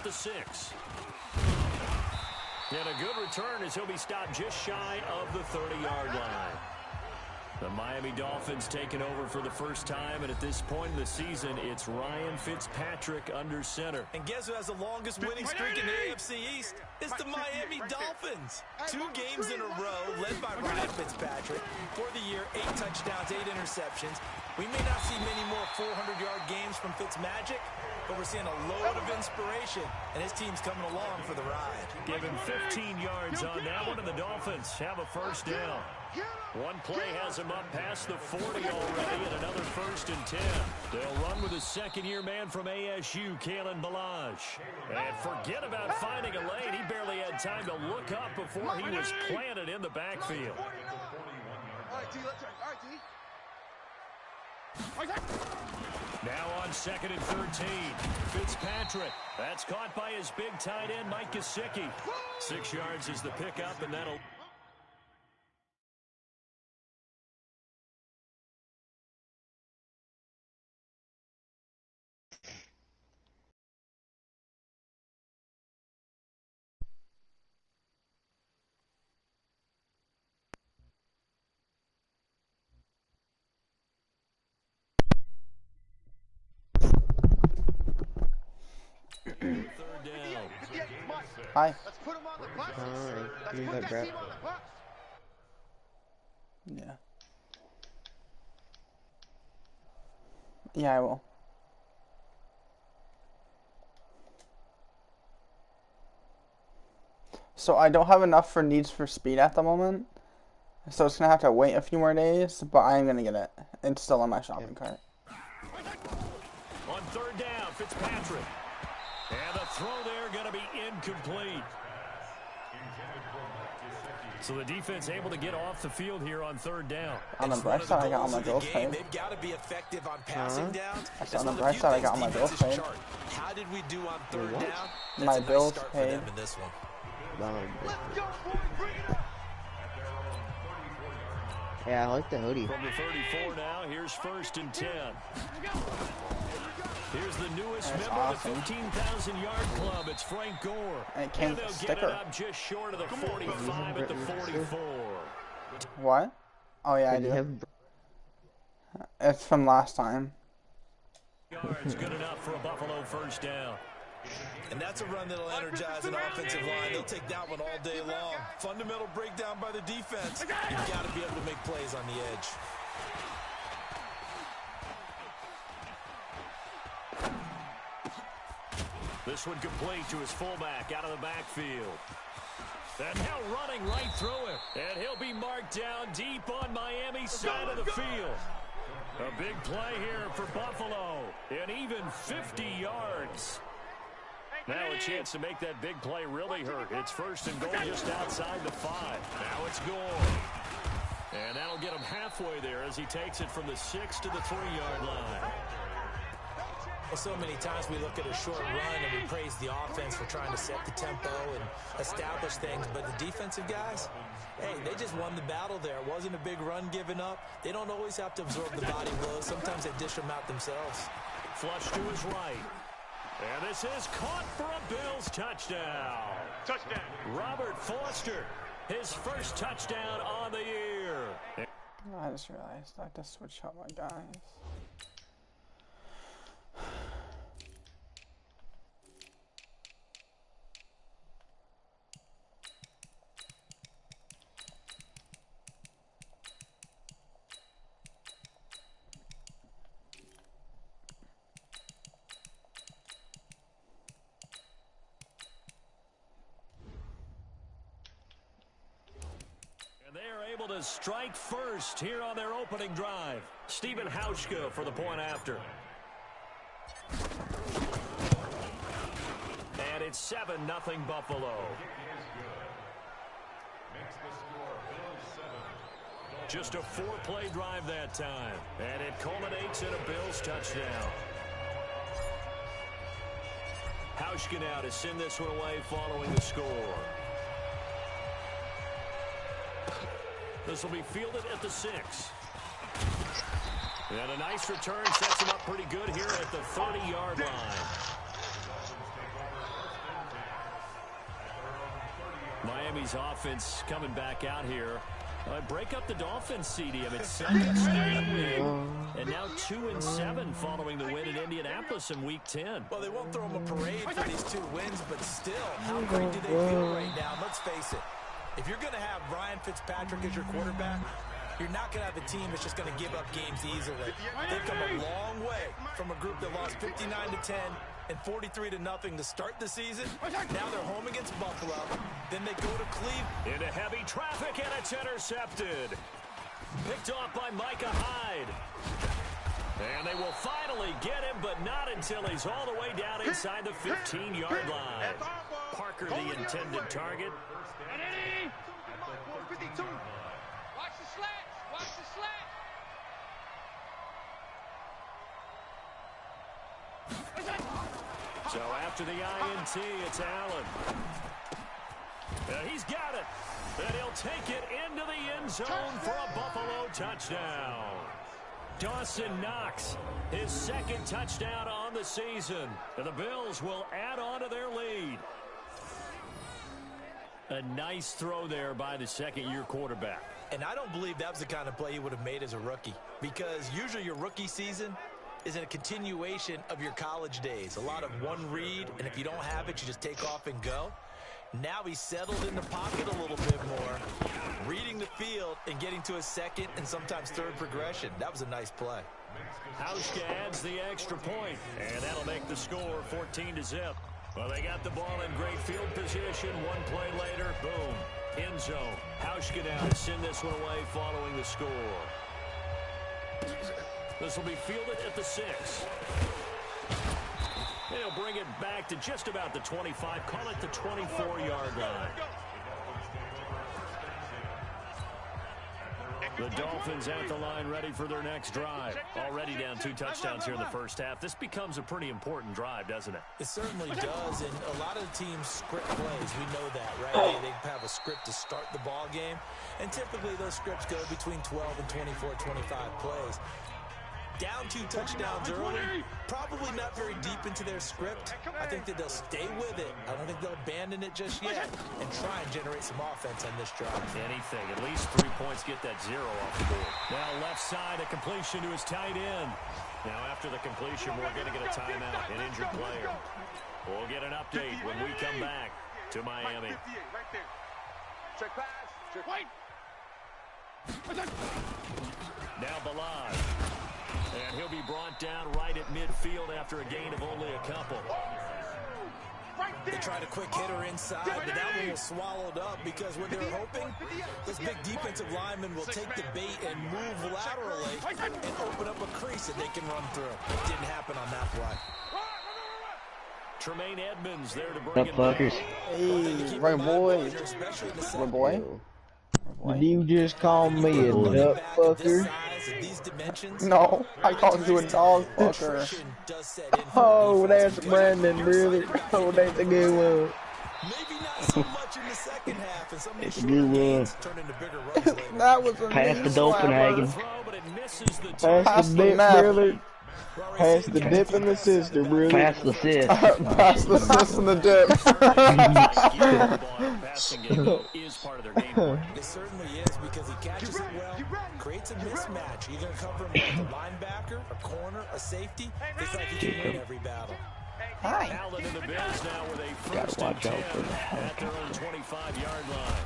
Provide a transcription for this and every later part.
at the 6. And a good return as he'll be stopped just shy of the 30-yard line. The Miami Dolphins taking over for the first time, and at this point in the season, it's Ryan Fitzpatrick under center. And guess who has the longest winning streak in the AFC East? It's the Miami Dolphins. 2 games in a row, led by Ryan Fitzpatrick. For the year, 8 touchdowns, 8 interceptions. We may not see many more 400-yard games from Fitzmagic, but we're seeing a load of inspiration, and his team's coming along for the ride. Give him 15 yards on that one, and the Dolphins have a first down. One play has him up past the 40 already, and another 1st and 10. They'll run with a second-year man from ASU, Kalen Ballage. And forget about finding a lane. He barely had time to look up before he was planted in the backfield. Now on 2nd and 13. Fitzpatrick. That's caught by his big tight end, Mike Gesicki. 6 yards is the pickup, and that'll... Hi. Yeah. Yeah, I will. So I don't have enough for needs for speed at the moment. So it's going to have to wait a few more days, but I am going to get it. It's still on my shopping cart. On 3rd down, Fitzpatrick. And the throw there going to be incomplete. So the defense able to get off the field here on 3rd down. On the bright side, I got all my bills paid. They've got to be effective on passing downs. On the bright side, I got all my bills paid. How did we do on 3rd down? My bills paid. In this one. Yeah, I like the hoodie. From the 34 now, here's 1st and 10. Here's the newest member awesome. of the 15,000-yard club. It's Frank Gore. And it came they'll with a get it sticker. up just short of the 45 at the 44. What? Oh, yeah, I do. It's from last time. Yards good enough for a Buffalo first down. And that's a run that'll energize an offensive line. They'll take that one all day long. Fundamental breakdown by the defense. You've got to be able to make plays on the edge. This one complete to his fullback out of the backfield. And now running right through him. And he'll be marked down deep on Miami's side of the field. A big play here for Buffalo. And even 50 yards. Now a chance to make that big play really hurt. It's 1st and goal just outside the 5. Now it's Gore. And that'll get him halfway there as he takes it from the 6 to the 3-yard line. Well, so many times we look at a short run and we praise the offense for trying to set the tempo and establish things. But the defensive guys, hey, they just won the battle there. It wasn't a big run given up. They don't always have to absorb the body blows. Sometimes they dish them out themselves. Flush to his right. And this is caught for a Bills touchdown. Touchdown. Robert Foster, his first touchdown on the year. I just realized I have to switch out my guys. To strike first here on their opening drive. Stephen Hauschka for the point after. And it's 7-0 Buffalo. Just a 4-play drive that time. And it culminates in a Bills touchdown. Hauschka now to send this one away following the score. This will be fielded at the 6. And a nice return sets him up pretty good here at the 30-yard line. Miami's offense coming back out here. Break up the Dolphins, CD. It's second straight win, and now 2-7 following the win in Indianapolis in Week 10. Well, they won't throw them a parade for these 2 wins, but still, how great do they feel right now? Let's face it. If you're going to have Ryan Fitzpatrick as your quarterback, you're not going to have a team that's just going to give up games easily. They've come a long way from a group that lost 59-10 and 43-0 to start the season. Now they're home against Buffalo. Then they go to Cleveland. Into heavy traffic, and it's intercepted. Picked off by Micah Hyde. And they will finally get him, but not until he's all the way down inside the 15-yard line. Parker, the intended target. Watch the slats. Watch the slats. So after the INT, it's Allen. He's got it. And he'll take it into the end zone for a Buffalo touchdown. Dawson Knox, his second touchdown on the season. And the Bills will add on to their lead. A nice throw there by the second-year quarterback. And I don't believe that was the kind of play he would have made as a rookie, because usually your rookie season is a continuation of your college days. A lot of one read, and if you don't have it, you just take off and go. Now he's settled in the pocket a little bit more, reading the field and getting to a second and sometimes third progression. That was a nice play. Hauschka adds the extra point, and that'll make the score 14-0. Well, they got the ball in great field position. One play later, boom, end zone. Hauschka now to send this one away following the score. This will be fielded at the 6. They'll bring it back to just about the 25. Call it the 24-yard line. The Dolphins at the line, ready for their next drive. Already down 2 touchdowns here in the first half. This becomes a pretty important drive, doesn't it? It certainly does, and a lot of the teams script plays. We know that, right? They have a script to start the ball game, and typically those scripts go between 12 and 24, 25 plays. Down 2 touchdowns early, probably not very deep into their script. I think that they'll stay with it. I don't think they'll abandon it just yet and try and generate some offense on this drive. Anything. At least 3 points, get that 0 off the board. Now left side, a completion to his tight end. Now after the completion, we're going to get a timeout, an injured player. We'll get an update when we come back to Miami. Check pass. Check. Now Balad. And he'll be brought down right at midfield after a gain of only a couple. They tried a quick hitter inside, but that one was swallowed up because what they were hoping, this big defensive lineman will take the bait and move laterally and open up a crease that they can run through. It didn't happen on that play. Tremaine Edmonds there to bring Up, fuckers. Hey, right boy. Right boy. Did you just call me a duck fucker? No, I called you a dog fucker. Oh, that's Brandon, brother. Oh, that's a good one. Maybe not so much in the second half, and some of these It's a good one. turn into bigger runs later. That was a Pass the Dolphinhagen. Pass Pass the the dip, map. brother. Pass the dip and the sister, brother. Pass the sis. Pass the sis and the dip. Passing game is part of their game plan. It certainly is, because he catches it well, creates a mismatch. You're going to cover him with a linebacker, a corner, a safety. It's like he can win every battle. Hi. Allen in the Bills now with a first Gotta and watch 10 out for that. at their own 25-yard line.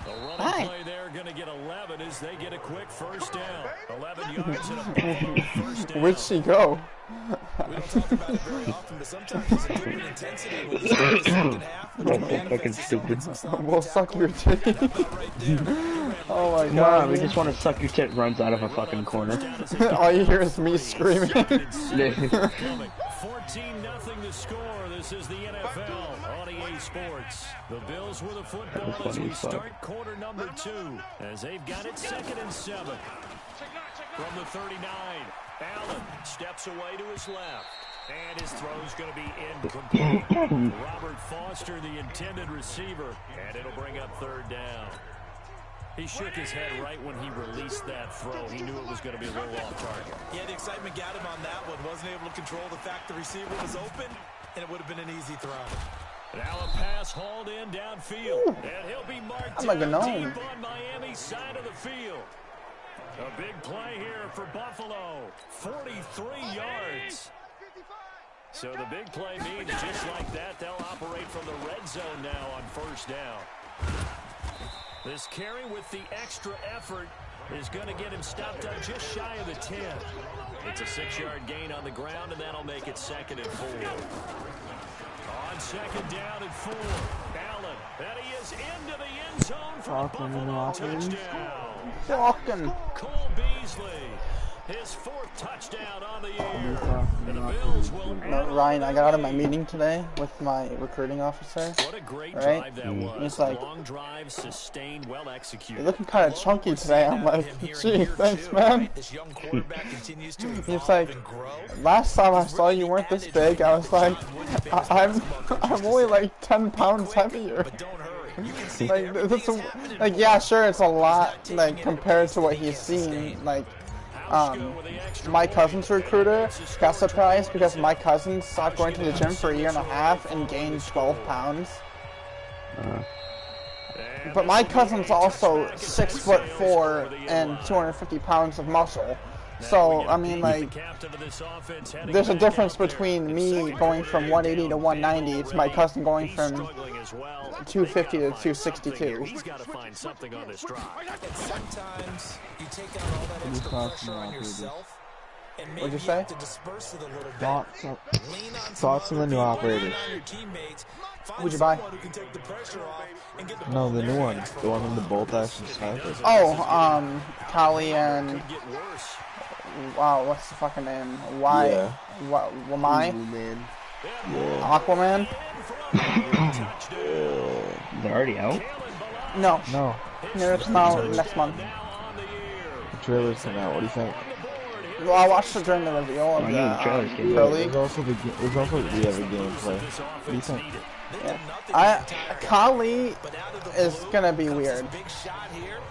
The running play there going to get 11 as they get a quick first down. 11 yards and a Buffalo first down. Where'd she go? We don't talk about it very often, but sometimes there's a different intensity when you start the second half. Which That's fucking stupid. We'll suck your titty. Oh my Come god. on, we just want to suck your tit runs out of a fucking corner. All you hear is me screaming. 14-0 the score. This is the NFL on EA Sports. The Bills with the football as we start quarter number 2, as they've got it 2nd and 7. From the 39, Allen steps away to his left, and his throw's going to be incomplete. Robert Foster, the intended receiver, and it'll bring up 3rd down. He shook his head right when he released that throw. He knew it was going to be a little off target. Yeah, the excitement got him on that one. Wasn't able to control the fact the receiver was open, and it would have been an easy throw. Now a pass hauled in downfield. And he'll be marked I'm like a down gnome. deep on Miami's side of the field. A big play here for Buffalo. 43 yards. So the big play means just like that, they'll operate from the red zone now on first down. This carry with the extra effort is going to get him stopped up just shy of the 10. It's a 6-yard gain on the ground, and that'll make it 2nd and 4. On 2nd down and 4, Allen, and he is into the end zone for a Buffalo touchdown. Fucking. Cole Beasley, his 4th touchdown on the year. And the Bills will No, Ryan, I got out of my meeting today with my recruiting officer. What a great Right? drive that was. He's like, long drive, sustained, well executed. you're looking kind of chunky today. I'm like, gee, thanks, man. This young quarterback continues to evolve He's like, and grow. last time I saw you weren't this big. I was like, I'm only like 10 pounds heavier. But don't hurry. You can see Like, everything this is is, happening. like, yeah, sure, it's a lot, like, compared to what he's seen. Like, my cousin's recruiter got surprised because my cousin stopped going to the gym for a year and a half and gained 12 pounds. But my cousin's also 6'4" and 250 pounds of muscle. So, I mean, like, there's a difference between me going from 180 to 190 to my cousin going from 250 to 262. He's got to find something on this drive. And sometimes you take out all that extra pressure on yourself and maybe What'd you you say? have to disperse it a little bit. Lean on some Thoughts on the other new people, operators? lean on your teammates. Find Who'd you buy? someone who can take the pressure off and get the No, ball the in new their one. hands for The a one while. in the bolt action sniper. Oh, Kali and, Could get worse. wow, what's the fucking name? Why? Yeah. Why? man. Aquaman? They're already out? No. No. No, it's out next month. The trailer's come out. What do you think? Well, I watched it during the reveal of I knew the trailers the came Pro out. League. There's also we have a gameplay. What do you think? Yeah. Kali is gonna be weird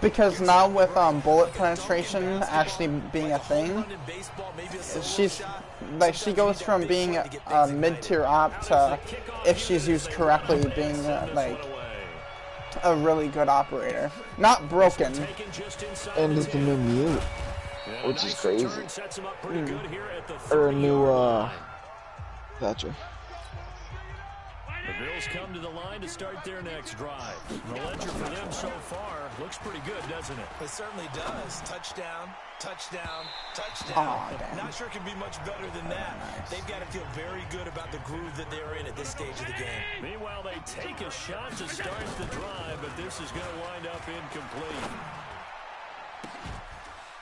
because now with bullet penetration actually being a thing, she's like she goes from being a mid-tier op to, if she's used correctly, being like a really good operator. Not broken. And it's a new mute, which is crazy. Or a new Thatcher. The Bills come to the line to start their next drive. The ledger for them so far looks pretty good, doesn't it? It certainly does. Touchdown, touchdown, touchdown. Aw, damn. Not sure it can be much better than that. They've got to feel very good about the groove that they're in at this stage of the game. Meanwhile, they take a shot to start the drive, but this is going to wind up incomplete.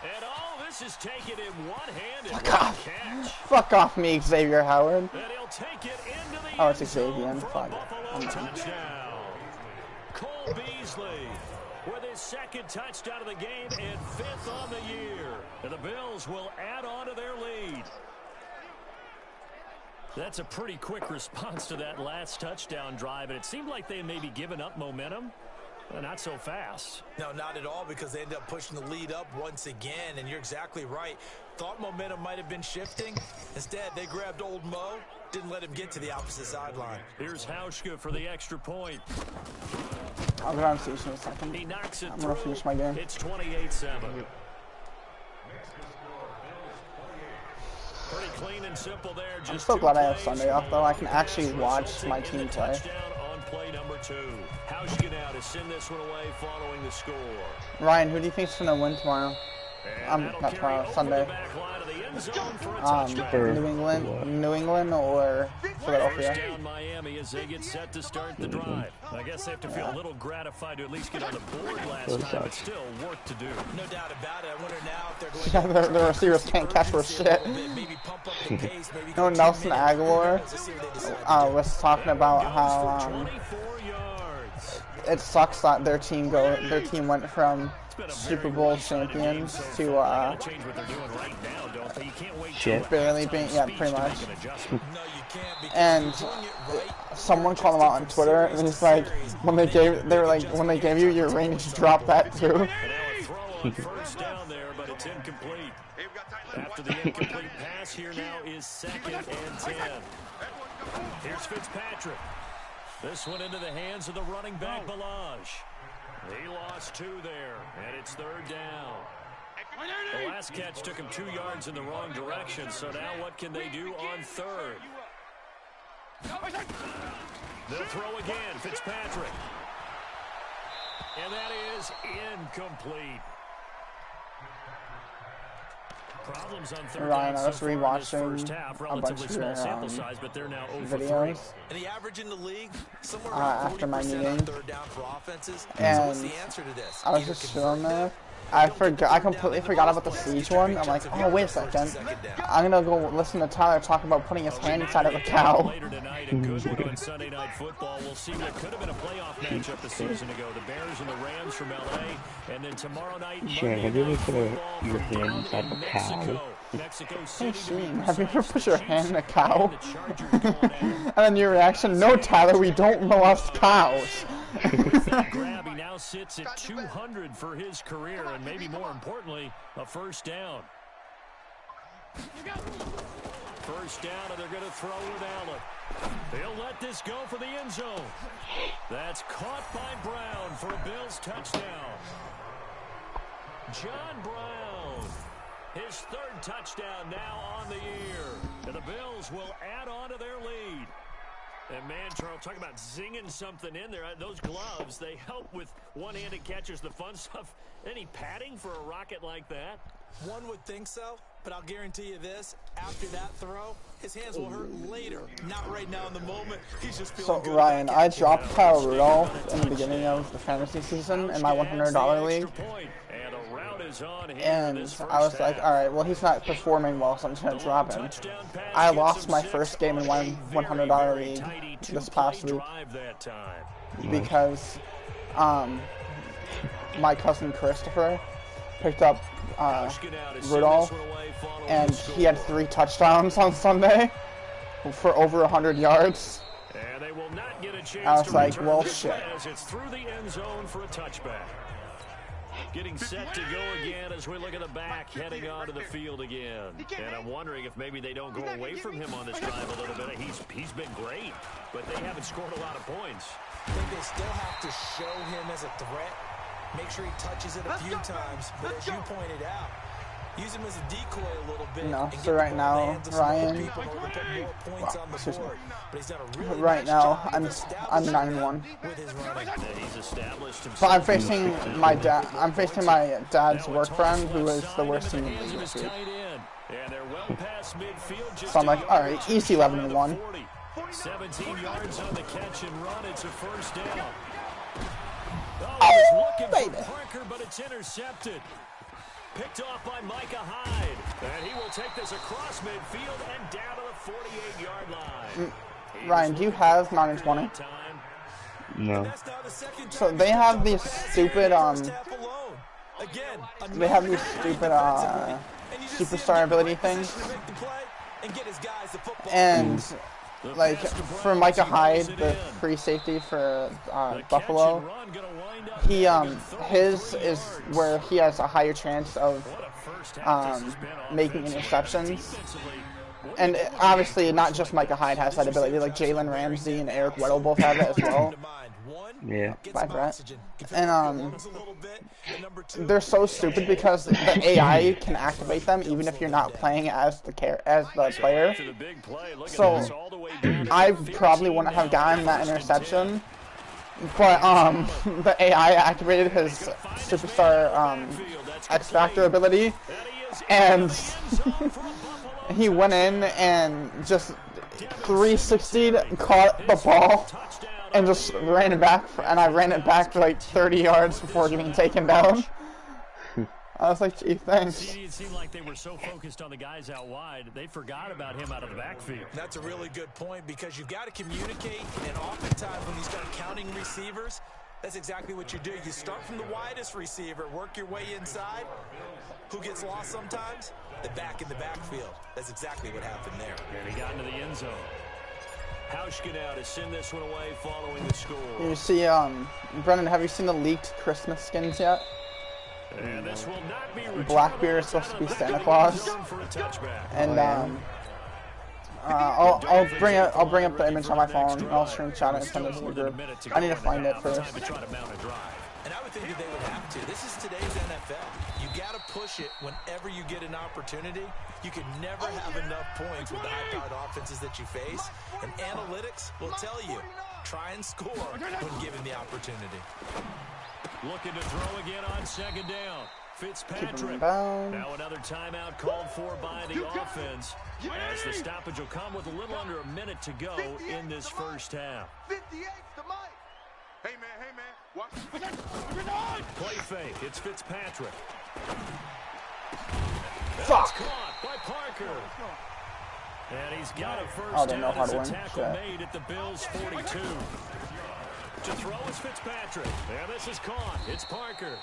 And all this is taken in one-handed. Fuck off. Catch. Fuck off me, Xavier Howard. And he'll take it into the Oh, it's end Xavier. zone for a Fuck. Buffalo touchdown. Cole Beasley with his 2nd touchdown of the game and 5th on the year. And the Bills will add on to their lead. That's a pretty quick response to that last touchdown drive, and it seemed like they may be giving up momentum. Well, not so fast. No, not at all, because they end up pushing the lead up once again, and you're exactly right. Thought momentum might have been shifting. Instead, they grabbed old Mo, didn't let him get to the opposite sideline. Here's Hauschka for the extra point. I'll go down to station in a second. He knocks it I'm through. gonna finish my game. It's 28-7. Pretty clean and simple there. Just I'm so glad I have Sunday off, though. I can actually watch my team play. Touchdown on play number 2. Hauschka now to send this one away following the score. Ryan, who do you think's gonna win tomorrow? Not tomorrow, Sunday. New England or Philadelphia? Down Miami as they get set to start the drive. I guess they have to feel a little gratified to at least get on the board last time, but still work to do. No doubt about it. I wonder now if they're going to The receivers can't catch for shit. maybe pump up the pace, maybe You know, Nelson Aguilar was talking about how 24 yards. it sucks that their team went from Super Bowl champions to Change what they're doing right now, don't they? You can't wait Shit. barely being, yeah, pretty much. No, you can't, because And you're doing it right. someone called him out on Twitter, and he's like, when they gave you your range, drop that too. And now a throw on first down there, but it's incomplete. After the incomplete pass, here now is 2nd and 10. Here's Fitzpatrick. This one into the hands of the running back, Balaj. He lost 2 there, and it's 3rd down. The last catch took him 2 yards in the wrong direction, so now what can they do on 3rd? They'll throw again, Fitzpatrick. And that is incomplete. Problems on 3rd Ryan, down I was so far in this rewatching first half. a Relatively bunch of small your sample size, but they're now 0 for 3. videos And the average in the league, somewhere around after my 40% on meeting, 3rd down for offenses. So and what's the answer to this? I was Either just convert chilling them, there. I completely forgot about the siege one. I'm like, oh, wait a second. I'm gonna go listen to Tyler talk about putting his hand inside of a cow. Later tonight, a good one on Sunday Night Football. We'll see what could have been a playoff matchup a season ago. The Bears and the Rams from LA, and then tomorrow night, Sure, have you ever put your hand inside of a cow? Hey Sheen, have you ever put your hand in a cow? And then your reaction, no Tyler, we don't molest cows. Grab, he now sits at 200 for his career, and maybe more importantly, a 1st down. 1st down, and they're going to throw with Allen. He'll let this go for the end zone. That's caught by Brown for a Bills touchdown. John Brown, his 3rd touchdown now on the year. And the Bills will add on to their lead. And man, Charles, talk about zinging something in there. Those gloves, they help with one-handed catches, the fun stuff. Any padding for a rocket like that? One would think so, but I'll guarantee you this. After that throw, his hands will hurt later. Not right now in the moment. He's just feeling good. Ryan, I dropped Kyle Rudolph in the beginning of the fantasy season in my $100 league. And I was like, alright, well, he's not performing well, so I'm just going to drop him. I lost my first game in my $100 league this past week because my cousin Christopher picked up Rudolph, and he had 3 touchdowns on Sunday for over 100 yards. I was like, well, shit. It's through the end zone for a touchback. Getting set to go again as we look at the back, heading onto the field again. And I'm wondering if maybe they don't go away from him on this drive a little bit. He's been great, but they haven't scored a lot of points. I think they still have to show him as a threat. Make sure he touches it a few times, but as you pointed out, use him as a decoy a little bit. No, so right now, Ryan, right now, I'm 9-1. But I'm facing my dad. I'm facing my dad's work friend, who is the worst team in the league this week. So I'm like, all right, easy 11-1. 17 yards on the catch and run. It's a 1st down. Oh, looking for Parker, but it's intercepted. Picked off by Micah Hyde. And he will take this across midfield and down to the 48-yard line. Ryan, do you have 9 and 20? No. So they have these stupid they have these stupid superstar ability things. And like for Micah Hyde, the free safety for Buffalo, he his is where he has a higher chance of making interceptions. And obviously, not just Micah Hyde has that ability. Like Jalen Ramsey and Eric Weddle both have it as well. Yeah. Bye, Brett. And they're so stupid because the AI can activate them even if you're not playing as the player. So I probably wouldn't have gotten that interception, but the AI activated his superstar X Factor ability, and he went in and just 360'd, caught the ball, and just ran it back, and I ran it back for like 30 yards before getting taken down. I was like, gee, thanks. It seemed like they were so focused on the guys out wide, they forgot about him out of the backfield. That's a really good point, because you've got to communicate, and oftentimes when you start counting receivers, that's exactly what you do. You start from the widest receiver, work your way inside. Who gets lost sometimes? The back in the backfield. That's exactly what happened there. And he got into the end zone. Hauschka now to send this one away following the score. You see, Brennan, have you seen the leaked Christmas skins yet? And this will not be Blackbeard is supposed to be Santa Claus. And I'll bring up the image on my phone and I'll screenshot it and send it to the group. I need to find it first. And I would think that they would have to. This is today's NFL. You got to push it whenever you get an opportunity. You can never have enough points with the high-powered offenses that you face. And analytics will tell you, try and score when given the opportunity. Looking to throw again on second down. Fitzpatrick. Now another timeout called for by the offense as the stoppage will come with a little under a minute to go in this first half. 58 to Mike. Hey, man. Watch. Play fake. It's Fitzpatrick. Fuck. Caught by Parker. And he's got a first down as a tackle made at the Bills' 42. To throw is Fitzpatrick. And this is caught. It's Parker.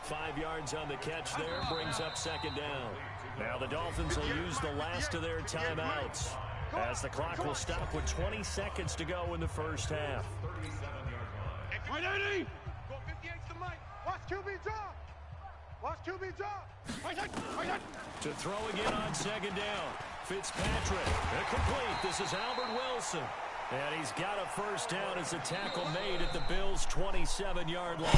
5 yards on the catch there, brings up second down. Now the Dolphins will use the last of their timeouts as the clock will stop with 20 seconds to go in the first half. Go 58 to Mike. Watch QB drop. Watch QB drop. To throw again on second down. Fitzpatrick. Incomplete. This is Albert Wilson. And he's got a first down as a tackle made at the Bills' 27-yard line.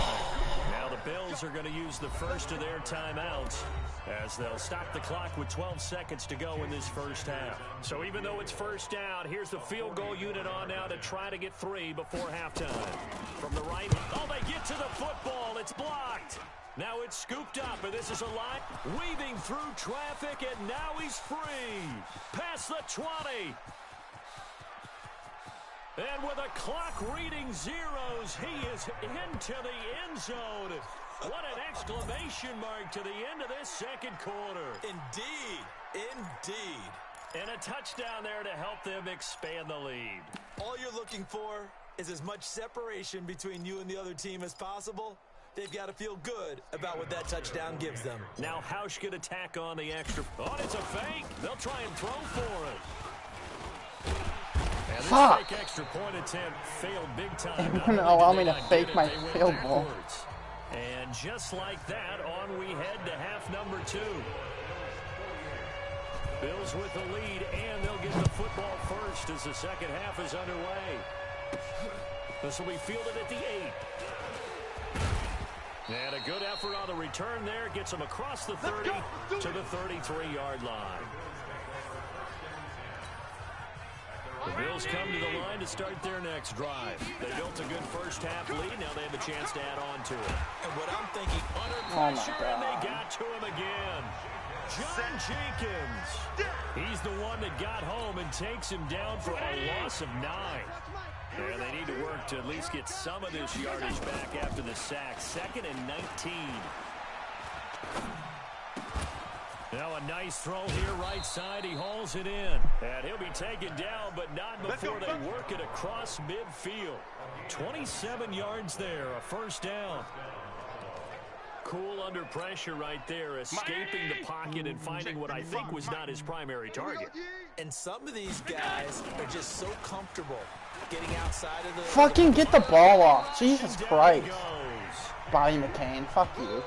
Now the Bills are going to use the first of their timeouts as they'll stop the clock with 12 seconds to go in this first half. So even though it's first down, here's the field goal unit on now to try to get 3 before halftime. From the right, they get to the football. It's blocked. Now it's scooped up, and this is a line weaving through traffic, and now he's free. Past the 20. And with a clock reading zeros, he is into the end zone. What an exclamation mark to the end of this second quarter. Indeed. And a touchdown there to help them expand the lead. All you're looking for is as much separation between you and the other team as possible. They've got to feel good about what that touchdown gives them. Now Hausch could attack on the extra. Oh, it's a fake. They'll try and throw for it. And this fake extra point attempt failed big time. It wouldn't allow me to fake my field goal. And just like that, on we head to half number 2. Bills with the lead, and they'll get the football first as the second half is underway. This will be fielded at the 8. And a good effort on the return there. Gets them across the 30 to the 33-yard line. The Bills come to the line to start their next drive. They built a good first half lead. Now they have a chance to add on to it. And what I'm thinking, under pressure, and they got to him again. John Jenkins. He's the one that got home and takes him down for a loss of 9. And they need to work to at least get some of this yardage back after the sack. 2nd and 19. Now a nice throw here right side. He hauls it in. And he'll be taken down, but not before they work it across midfield. 27 yards there, a first down. Cool under pressure right there, escaping the pocket and finding what I think was not his primary target. And some of these guys are just so comfortable getting outside of the... Fucking get the ball off. Jesus Christ. Bobby McCain, fuck you.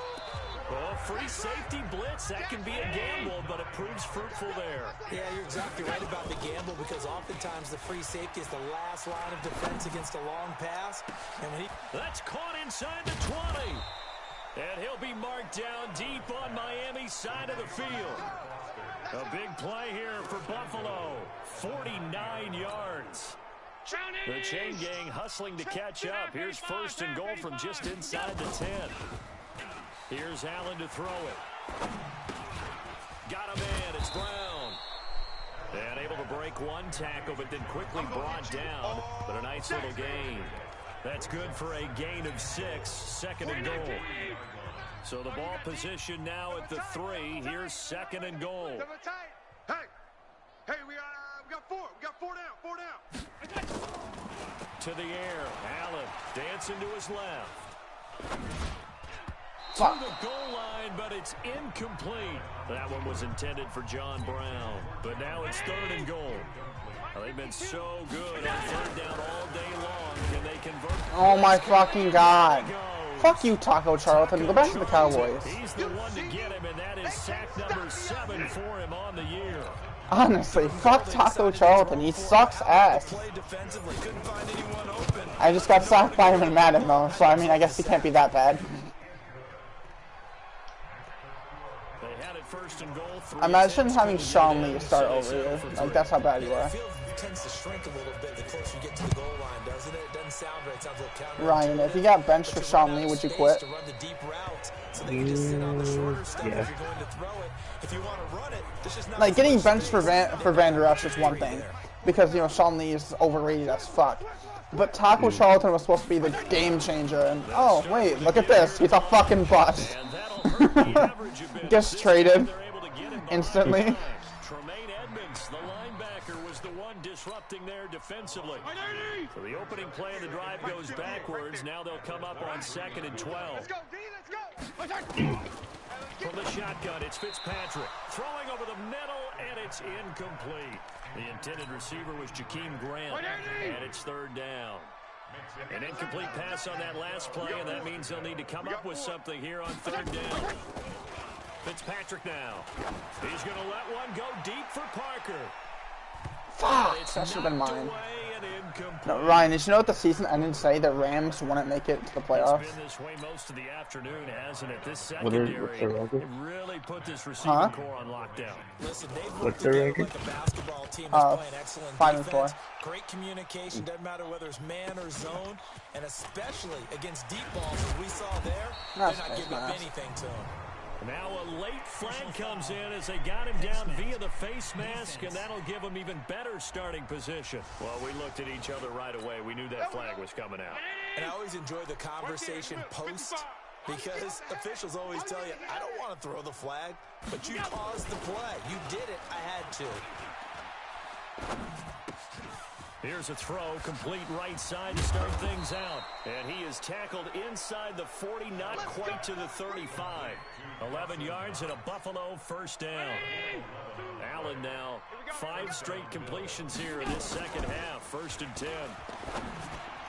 Well, free safety blitz, that can be a gamble, but it proves fruitful there. Yeah, you're exactly right about the gamble because oftentimes the free safety is the last line of defense against a long pass. And when that's caught inside the 20. And he'll be marked down deep on Miami's side of the field. A big play here for Buffalo. 49 yards. The chain gang hustling to catch up. Here's 1st and goal from just inside the 10. Here's Allen to throw it. Got a man. It's Brown. And able to break one tackle, but then quickly brought down. But a nice little gain. That's good for a gain of 6. 2nd and goal. So the ball position now at the 3. Here's 2nd and goal. Hey, we got 4. We got 4 down. 4 down. To the air. Allen dancing to his left. To the goal line, but it's incomplete. That one was intended for John Brown. But now it's 3rd and goal. They've been so good on 3rd down all day long. Can they convert? Oh my fucking God. Fuck you, Taco Charlton. Go back to the Cowboys. He's the one to get him, and that is sack number 7 for him on the year. Honestly, fuck Taco Charlton. He sucks ass. I just got sacked by him in Madden though, so I mean, I guess he can't be that bad. Imagine having Sean Lee start over you. Like, that's how bad you are. Ryan, if you got benched for Sean Lee, would you quit? Yeah. Like, getting benched for Van Der Esch is one thing, because, you know, Sean Lee is overrated as fuck. But Taco Charlton was supposed to be the game changer, and oh, wait, look at this. He's a fucking bust. Gets traded instantly. Disrupting there defensively. So the opening play of the drive goes backwards. Now they'll come up on 2nd and 12. Let's go, D, let's go. From the shotgun, it's Fitzpatrick. Throwing over the middle, and it's incomplete. The intended receiver was Jakeem Grant, and it's 3rd down. An incomplete pass on that last play, and that means they'll need to come up with something here on 3rd down. Fitzpatrick now. He's going to let one go deep for Parker. Fuck, that should have been mine. No, Ryan, did you know what the season ended today? The Rams wouldn't make it to the playoffs. It's been this way most of the afternoon, hasn't it? This What's their secondary really put this receiving core on lockdown. Listen, they've What's their record? like a basketball team that's playing excellent 5-4. defense. Great communication, doesn't matter whether it's man or zone, and especially against deep balls, as we saw there, they're not giving up anything to them. Now a late flag comes in as they got him down via the face mask, and that'll give him even better starting position. Well, we looked at each other right away. We knew that flag was coming out. And I always enjoy the conversation post, because officials always tell you, I don't want to throw the flag, but you caused the play. You did it. I had to. Here's a throw, complete right side to start things out. And he is tackled inside the 40, not quite to the 35. 11 yards and a Buffalo 1st down. Allen now, 5 straight completions here in this second half. 1st and 10.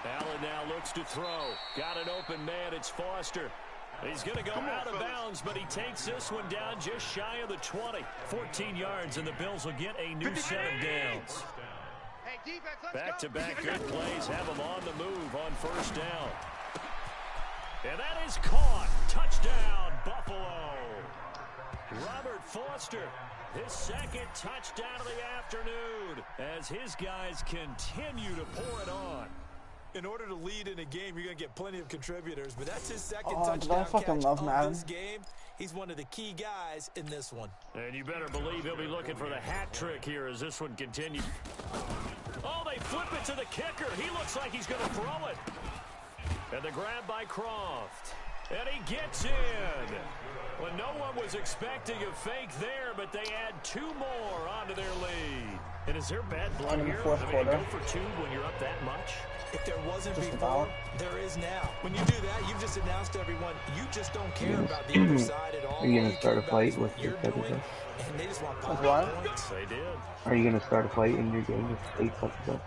Allen now looks to throw. Got an open man, it's Foster. He's going to go out of bounds, but he takes this one down just shy of the 20. 14 yards, and the Bills will get a new set of downs. Back-to-back good plays have him on the move on 1st down. And that is caught. Touchdown, Buffalo. Robert Foster, his 2nd touchdown of the afternoon, as his guys continue to pour it on. In order to lead in a game, you're going to get plenty of contributors, but that's his 2nd touchdown I fucking love Madden. This game. He's one of the key guys in this one. And you better believe he'll be looking for the hat trick here as this one continues. Oh, they flip it to the kicker. He looks like he's going to throw it. And the grab by Croft. And he gets in. Well, no one was expecting a fake there, but they add 2 more onto their lead. And is there bad blood in the here? fourth quarter. Go for 2 when you're up that much? If there wasn't just before, there is now. When you do that, you've just announced to everyone, you just don't care about the other side at all. Are you going to start a fight with your doing, and they just want what? They did. Are you going to start a fight in your game with 8 seconds left?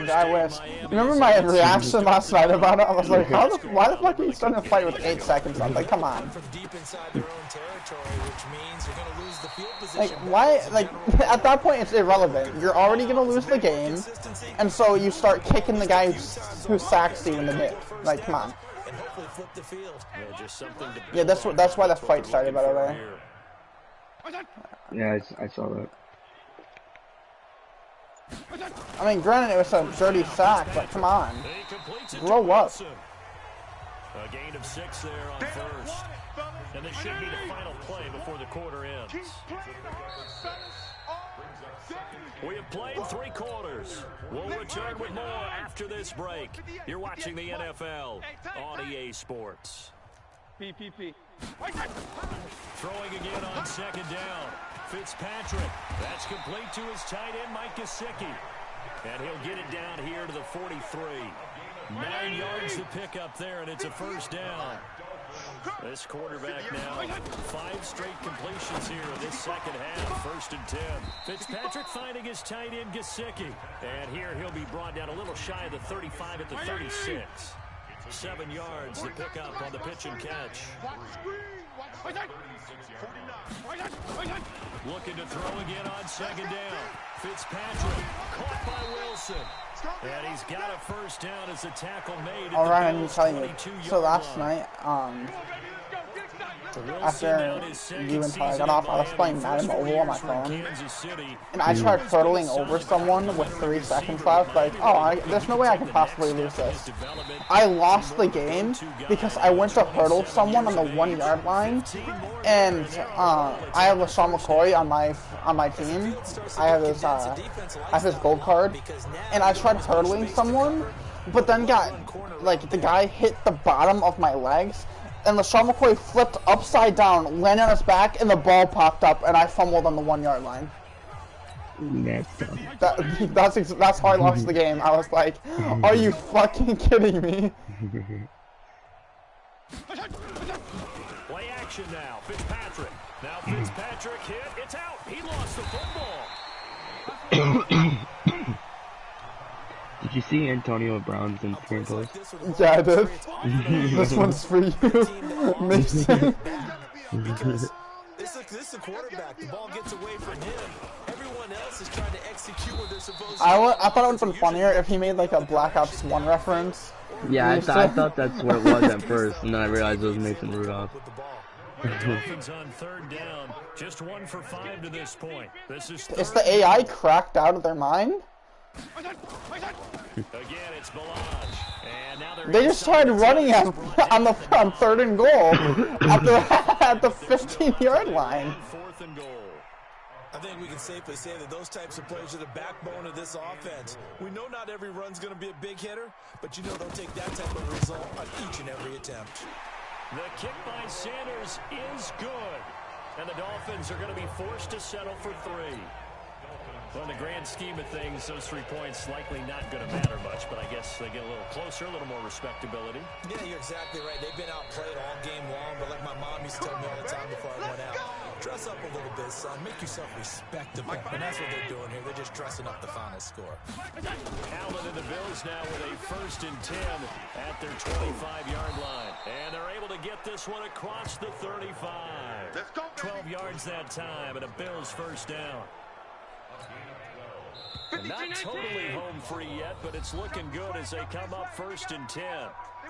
I wish. Remember my reaction last night about it? I was like, why the fuck are you starting a fight with 8 seconds left? Like, come on. From deep inside their own territory, which means you're going to lose the field position. Like, why? Like, at that point, it's irrelevant. You're already going to lose the game, and so you start kicking the guy who sacks you in the dick. Like, come on. And hopefully flip the field. Yeah, just something to yeah, that's why the fight started, by the way. Yeah, I saw that. I mean, granted, it was a dirty sack, but come on. Grow up. A gain of 6 there on 1st. And this should be the final play before the quarter ends. We have played 3 quarters. We'll return with more after this break. You're watching the NFL on EA Sports. PPP. Throwing again on 2nd down. Fitzpatrick. That's complete to his tight end, Mike Gesicki. And he'll get it down here to the 43. 9 yards to pick up there, and it's a 1st down. This quarterback now, 5 straight completions here in this second half. 1st and 10. Fitzpatrick finding his tight end, Gesicki. And here he'll be brought down a little shy of the 35 at the 36. 7 yards to pick up on the pitch and catch. Looking to throw again on second down. Fitzpatrick caught by Wilson. And he's got a first down as the tackle made. All right, I'm telling you. So last night, after you and Tyler got off, I was playing Madden Mobile on my phone, and I tried hurdling over someone with 3 seconds left. Like, oh, there's no way I can possibly lose this. I lost the game because I went to hurdle someone on the 1-yard line, and I have LaShawn McCoy on my team. I have his gold card, and I tried hurdling someone, but then the guy hit the bottom of my legs. And LaShawn McCoy flipped upside down, landed on his back, and the ball popped up, and I fumbled on the 1-yard line. That's how I lost the game. I was like, are you fucking kidding me? Play action now. Fitzpatrick. Now Fitzpatrick hit. It's out. He lost the football. Did you see Antonio Brown's Instagram post? Yeah, I did. This one's for you, Mason. Because this is a quarterback. The ball gets away from him. Everyone else is trying to execute what they're supposed to. I thought it would have been funnier if he made like a Black Ops 1 reference. Yeah, I thought that's what it was at first, and then I realized it was Mason Rudolph. Dolphins on third down. Just 1 for 5 to this point. Is the AI cracked out of their mind? Again, it's Balaj. And now they just started running on 3rd and goal at the 15-yard line. 4th and goal. I think we can safely say that those types of plays are the backbone of this offense. We know not every run's going to be a big hitter, but you know they'll take that type of result on each and every attempt. The kick by Sanders is good. And the Dolphins are going to be forced to settle for 3. Well, in the grand scheme of things, those 3 points likely not going to matter much, but I guess they get a little closer, a little more respectability. Yeah, you're exactly right. They've been outplayed all game long, but like my mom used to tell me all the time before I went out, dress up a little bit, son. Make yourself respectable. And that's what they're doing here. They're just dressing up the final score. Allen and the Bills now with a 1st and 10 at their 25-yard line. And they're able to get this one across the 35. 12 yards that time, and a Bills first down. And not totally home free yet, but it's looking good as they come up 1st and 10.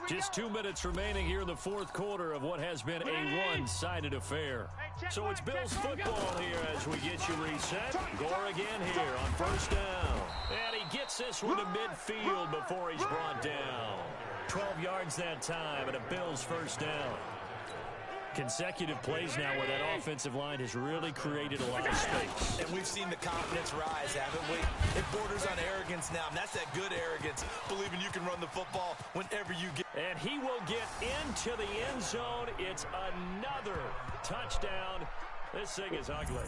Just 2 minutes remaining here in the 4th quarter of what has been a one-sided affair. So it's Bills football here as we get you reset. Gore again here on 1st down. And he gets this one to midfield before he's brought down. 12 yards that time, and a Bills first down. Consecutive plays now where that offensive line has really created a lot of space. And we've seen the confidence rise, haven't we? It borders on arrogance now, and that's that good arrogance, believing you can run the football whenever you get. And he will get into the end zone. It's another touchdown. This thing is ugly.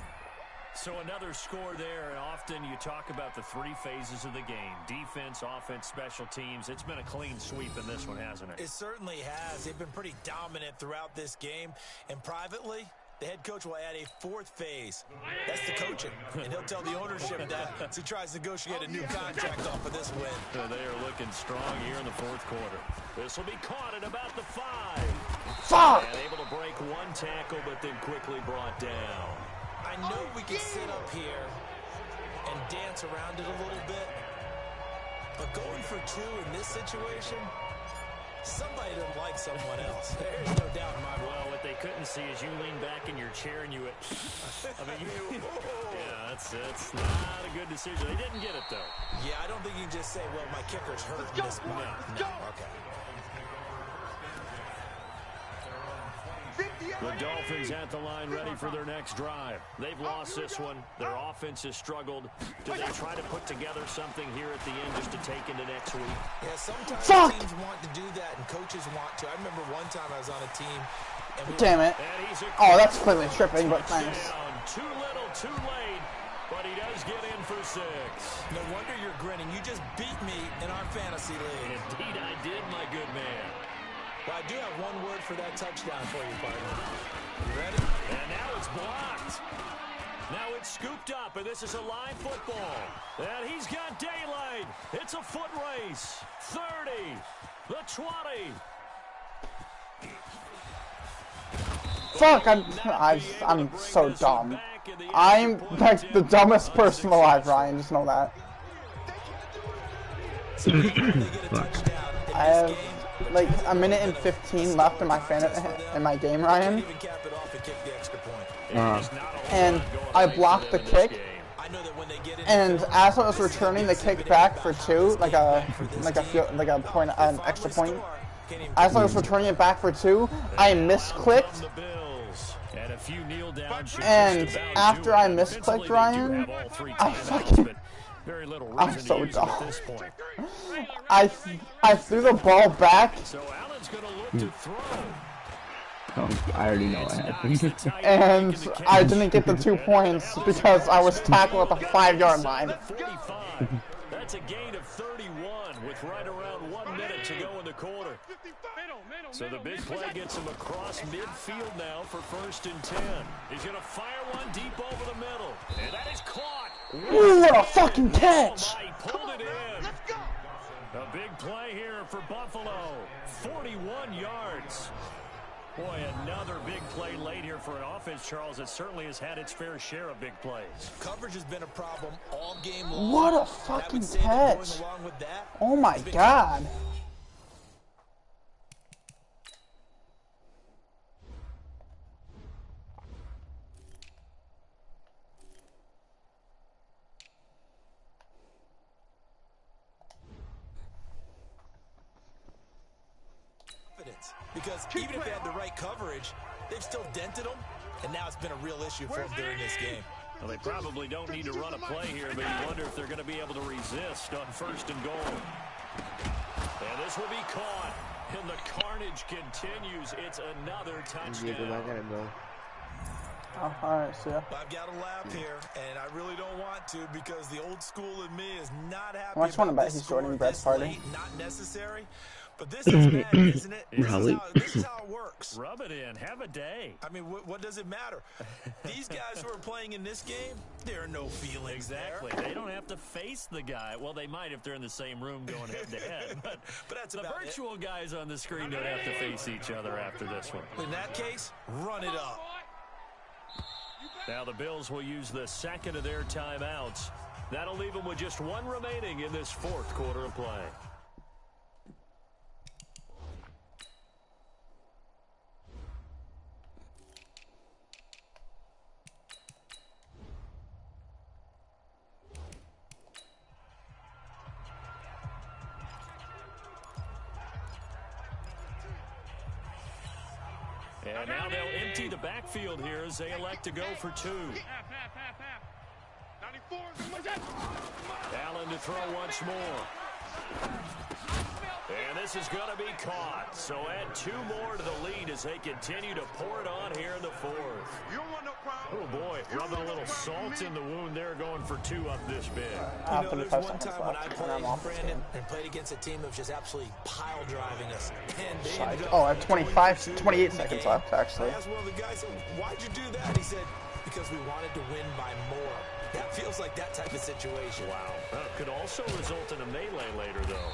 So another score there, and often you talk about the 3 phases of the game. Defense, offense, special teams. It's been a clean sweep in this one, hasn't it? It certainly has. They've been pretty dominant throughout this game. And privately, the head coach will add a 4th phase. That's the coaching. And he'll tell the ownership that as he tries to negotiate a new contract off of this win. They are looking strong here in the 4th quarter. This will be caught at about the 5. Fuck! And able to break 1 tackle, but then quickly brought down. I know we can sit up here and dance around it a little bit, but going for 2 in this situation, somebody doesn't like someone else. There's no doubt in my mind. Well, what they couldn't see is you lean back in your chair and you went, I mean, yeah, that's not a good decision. They didn't get it, though. Yeah, I don't think you can just say, well, my kicker's hurt in this one. No, okay. The Dolphins at the line ready for their next drive. They've lost this one. Their offense has struggled. Do they try to put together something here at the end just to take into next week? Yeah, sometimes teams want to do that and coaches want to. I remember one time I was on a team. And damn it. Oh, that's clearly tripping, but thanks. Too little, too late, but he does get in for 6. No wonder you're grinning. You just beat me in our fantasy league. Indeed I did, my good man. Well, I do have one word for that touchdown for you, partner. You ready? And now it's blocked. Now it's scooped up, and this is a live football. And he's got daylight. It's a foot race. 30, the 20. fuck! I'm so dumb. I'm like the dumbest person alive, Ryan. Just know that. I have like a minute and 15 left in my game, Ryan. And I blocked the kick. And as I was returning the kick back for 2, like an extra point. As I was returning it back for 2, I misclicked. And after I misclicked, Ryan, I'm so dumb. I threw the ball back. Oh, I already know what happened. And I didn't get the 2 points because I was tackled at the 5-yard line. That's a gain of 31 with right around 1 minute to go in the quarter. So the big play gets him across midfield now for 1st and 10. He's going to fire one deep over the middle. And that is caught. Ooh, what a fucking catch. He pulled it in. A big play here for Buffalo. 41 yards. Boy, another big play late here for an offense, Charles. It certainly has had its fair share of big plays. Coverage has been a problem all game long. What a fucking catch. Oh my God. Because even if they had the right coverage, they've still dented them, and now it's been a real issue for them during this game. Well, they probably don't need to run a play here, but you wonder if they're going to be able to resist on 1st and goal. And this will be caught, and the carnage continues. It's another touchdown. Oh, alright, so yeah. I've got to laugh here, and I really don't want to because the old school in me is not happy. I just want to bet he's joining Brett's party. Not necessary. But this is bad, isn't it? This is how it works. Rub it in. Have a day. I mean, what does it matter? These guys who are playing in this game, there are no feelings exactly. There. They don't have to face the guy. Well, they might if they're in the same room going head-to-head. But that's the virtual guys on the screen don't have to face each other after this one. In that case, run it up. Now the Bills will use the second of their timeouts. That'll leave them with just 1 remaining in this 4th quarter of play. And now they'll empty the backfield here as they elect to go for 2. Allen to throw once more. And this is going to be caught. So add 2 more to the lead as they continue to pour it on here in the 4th. Oh, boy, rubbing a little salt in the wound there, going for 2 up this big. You know, there's one time when I played, Brandon, and played against a team that was just absolutely pile driving us. Oh, I have 28 seconds left, actually. I asked one of the guys, why'd you do that? He said, because we wanted to win by more. That feels like that type of situation. Wow. Could also result in a melee later, though.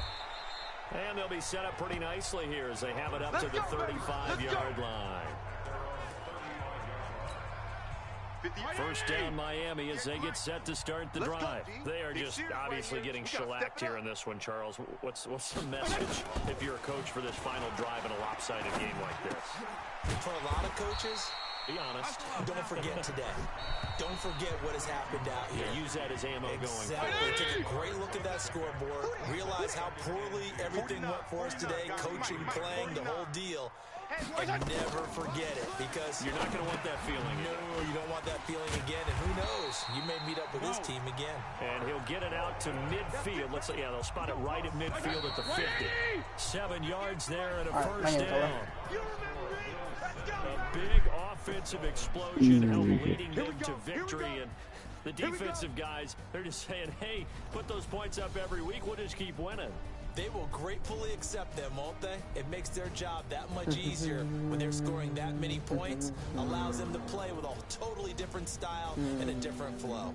And they'll be set up pretty nicely here as they have it up to the 35-yard line. First down Miami as they get set to start the drive. They are just obviously getting shellacked here in this one, Charles. What's the message if you're a coach for this final drive in a lopsided game like this? For a lot of coaches, be honest. Don't forget today. Don't forget what has happened out here. Yeah, use that as ammo going forward. Take a great look at that scoreboard. Realize how poorly everything went for us today. Coaching, playing, the whole deal. And never forget it, because you're not going to want that feeling. No, you don't want that feeling again. And who knows? You may meet up with this team again. And he'll get it out to midfield. They'll spot it right at midfield at the 50. 7 yards there and a first down. A big offensive explosion leading them to victory. And the defensive guys, they're just saying, hey, put those points up every week. We'll just keep winning. They will gratefully accept them, won't they? It makes their job that much easier when they're scoring that many points. Allows them to play with a totally different style and a different flow.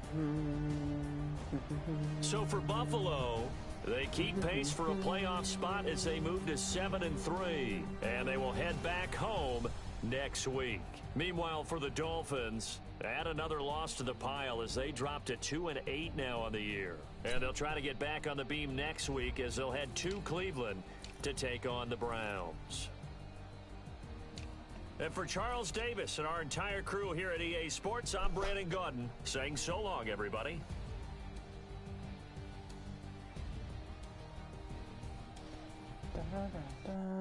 So for Buffalo, they keep pace for a playoff spot as they move to 7-3. And they will head back home next week. Meanwhile, for the Dolphins, add another loss to the pile as they drop to 2-8 now on the year. And they'll try to get back on the beam next week as they'll head to Cleveland to take on the Browns. And for Charles Davis and our entire crew here at EA Sports, I'm Brandon Gaudin saying so long, everybody. Da, da, da.